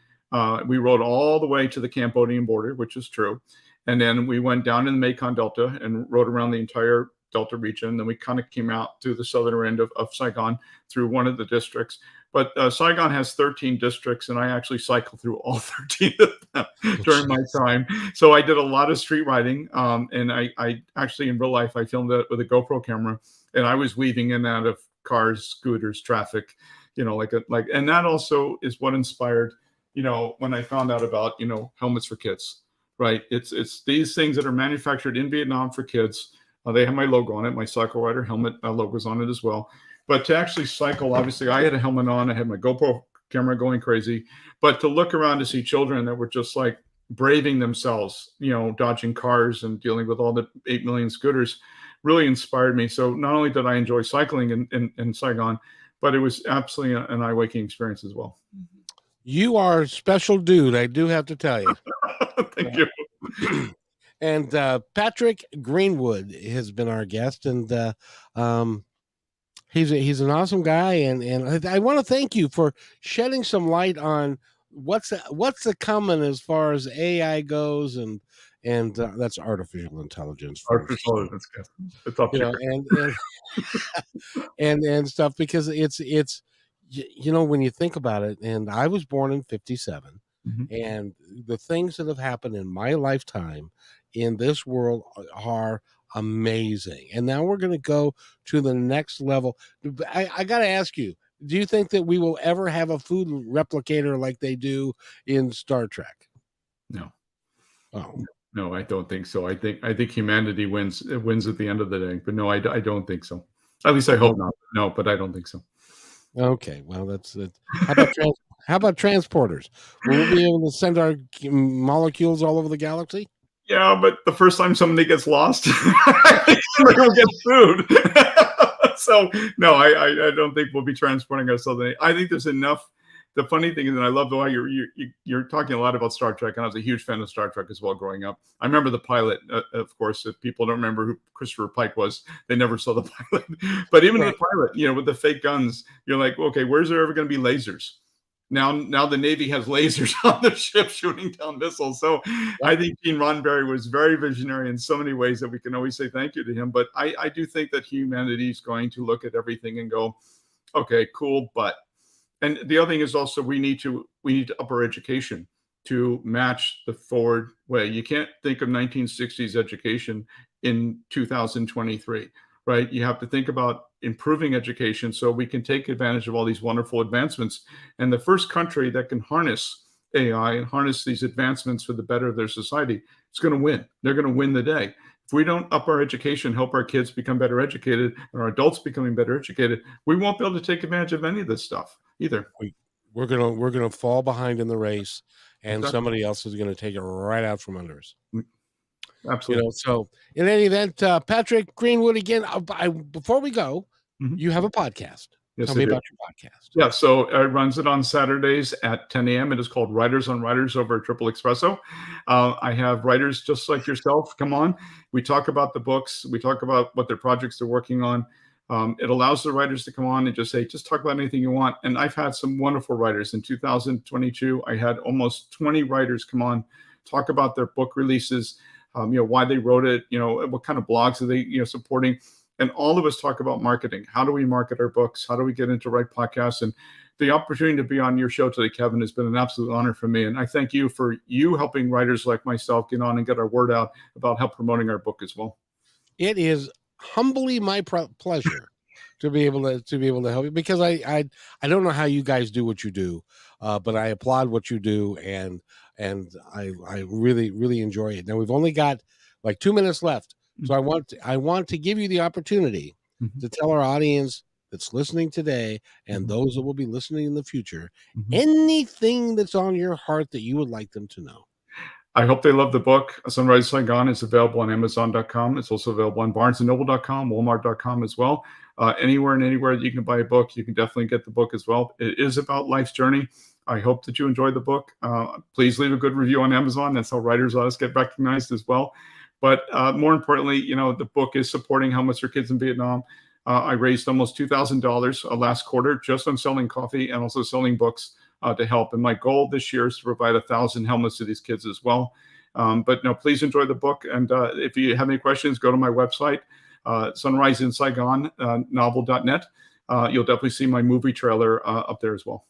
We rode all the way to the Cambodian border, which is true. And then we went down in the Mekong Delta and rode around the entire Delta region. Then we kind of came out to the southern end of Saigon through one of the districts. But Saigon has 13 districts, and I actually cycled through all 13 of them during my time. So I did a lot of street riding, and I actually, in real life, I filmed it with a GoPro camera, and I was weaving in and out of cars, scooters, traffic, and that also is what inspired, when I found out about, helmets for kids. Right. It's these things that are manufactured in Vietnam for kids. They have my logo on it. My cycle rider helmet logo's on it as well. But to actually cycle, obviously, I had a helmet on. I had my GoPro camera going crazy. But to look around to see children that were just like braving themselves, dodging cars and dealing with all the 8 million scooters, really inspired me. So not only did I enjoy cycling in Saigon, but it was absolutely an eye-waking experience as well. You are a special dude, I do have to tell you. Thank you. And Patrick Greenwood has been our guest, and he's an awesome guy, and I want to thank you for shedding some light on what's the coming as far as AI goes, and that's artificial intelligence for Artificial intelligence, it's up you there. know, and stuff, because it's when you think about it, and I was born in 57, Mhm. and the things that have happened in my lifetime in this world are amazing, and now we're going to go to the next level. I got to ask you, do you think that we will ever have a food replicator like they do in Star Trek? No. Oh, No, I don't think so. I think humanity wins. It wins at the end of the day. But no, I don't think so. At least I hope not. No, but I don't think so. okay. Well, that's it. How about transporters? Will we be able to send our molecules all over the galaxy? Yeah, but the first time somebody gets lost, somebody will get food. So no, I don't think we'll be transporting ourselves. I think there's enough. The funny thing is, and I love the way you're talking a lot about Star Trek, and I was a huge fan of Star Trek as well growing up. I remember the pilot, of course. If people don't remember who Christopher Pike was, they never saw the pilot. But even Right. the pilot, with the fake guns, you're like, okay, where's there ever going to be lasers? Now the Navy has lasers on the ship shooting down missiles. So I think Gene Roddenberry was very visionary in so many ways that we can always say thank you to him. But I do think that humanity is going to look at everything and go, okay, cool, but. And the other thing is also we need to up our education to match the forward way. You can't think of 1960s education in 2023, right? You have to think about improving education so we can take advantage of all these wonderful advancements. And the first country that can harness AI and harness these advancements for the better of their society is going to win. They're going to win the day. If we don't up our education, help our kids become better educated, and our adults becoming better educated, we won't be able to take advantage of any of this stuff either. We're gonna fall behind in the race, and Exactly. somebody else is gonna take it right out from under us. Absolutely. So in any event, Patrick Greenwood again. Before we go, Mhm. you have a podcast. Yes, Tell I me do. about your podcast. Yeah, so I runs it on Saturdays at 10 a.m. It is called Writers on Writers over at Triple Espresso. I have writers just like yourself come on. We talk about the books. We talk about what their projects they're working on. It allows the writers to come on and just talk about anything you want. And I've had some wonderful writers. In 2022, I had almost 20 writers come on, talk about their book releases, why they wrote it, what kind of blogs are they, supporting. And all of us talk about marketing. How do we market our books? How do we get into right podcasts? And the opportunity to be on your show today, Kevin, has been an absolute honor for me. And I thank you for helping writers like myself get on and get our word out about help promoting our book as well. It is humbly my pleasure to be able to help you, because I don't know how you guys do what you do, but I applaud what you do, and I really enjoy it. Now we've only got like 2 minutes left, so I want to give you the opportunity to tell our audience that's listening today and those that will be listening in the future anything that's on your heart that you would like them to know. I hope they love the book. Sunrise Saigon is available on Amazon.com. It's also available on BarnesandNoble.com, Walmart.com as well. Anywhere and anywhere that you can buy a book, you can definitely get the book as well. It is about life's journey. I hope that you enjoy the book. Please leave a good review on Amazon. That's how writers always get recognized as well. But more importantly, the book is supporting Helmets for Kids in Vietnam. I raised almost $2,000 last quarter just on selling coffee and also selling books to help. And my goal this year is to provide 1,000 helmets to these kids as well. But no, please enjoy the book. And if you have any questions, go to my website, Sunrise in Saigon, novel.net. You'll definitely see my movie trailer up there as well.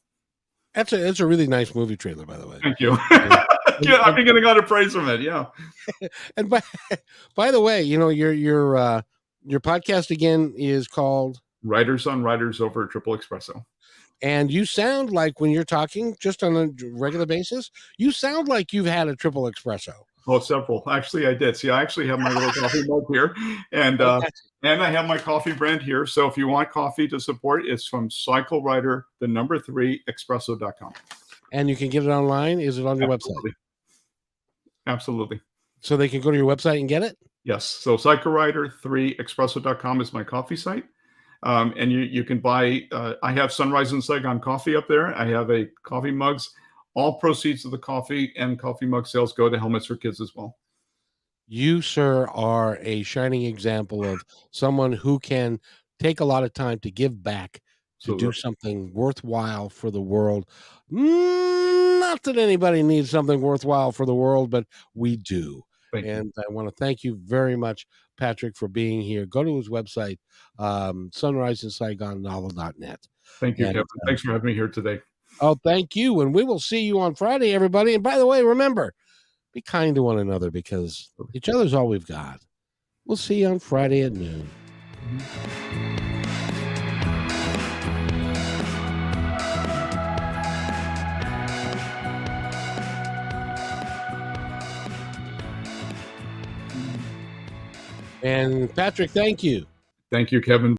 It's a really nice movie trailer, by the way. Thank you. Yeah, I've been getting a lot of praise from it. Yeah. And by the way, your podcast again is called Writers on Writers over at Triple Espresso. And you sound like, when you're talking just on a regular basis, you sound like you've had a triple espresso. Oh, several. Actually, I did. See, I actually have my little coffee mug here, and I have my coffee brand here. So if you want coffee to support, it's from Cycle Rider, 3 espresso.com. And you can get it online. Is it on your Absolutely. website? Absolutely. So they can go to your website and get it? Yes. So Cycle Rider 3 espresso.com is my coffee site. And you can buy, I have Sunrise in Saigon coffee up there. I have a coffee mugs. All proceeds of the coffee and coffee mug sales go to Helmets for Kids as well. You, sir, are a shining example of someone who can take a lot of time to give back, to do something worthwhile for the world. Not Not that anybody needs something worthwhile for the world, but we do. Thank you. And I want to thank you very much, Patrick, for being here. Go to his website, sunriseinsaigonnovel.net. Thank you, And, Kevin. Thanks for having me here today. Oh, thank you. And we will see you on Friday, everybody. And by the way, remember, be kind to one another because each other's all we've got. We'll see you on Friday at noon. And Patrick, thank you. Thank you, Kevin.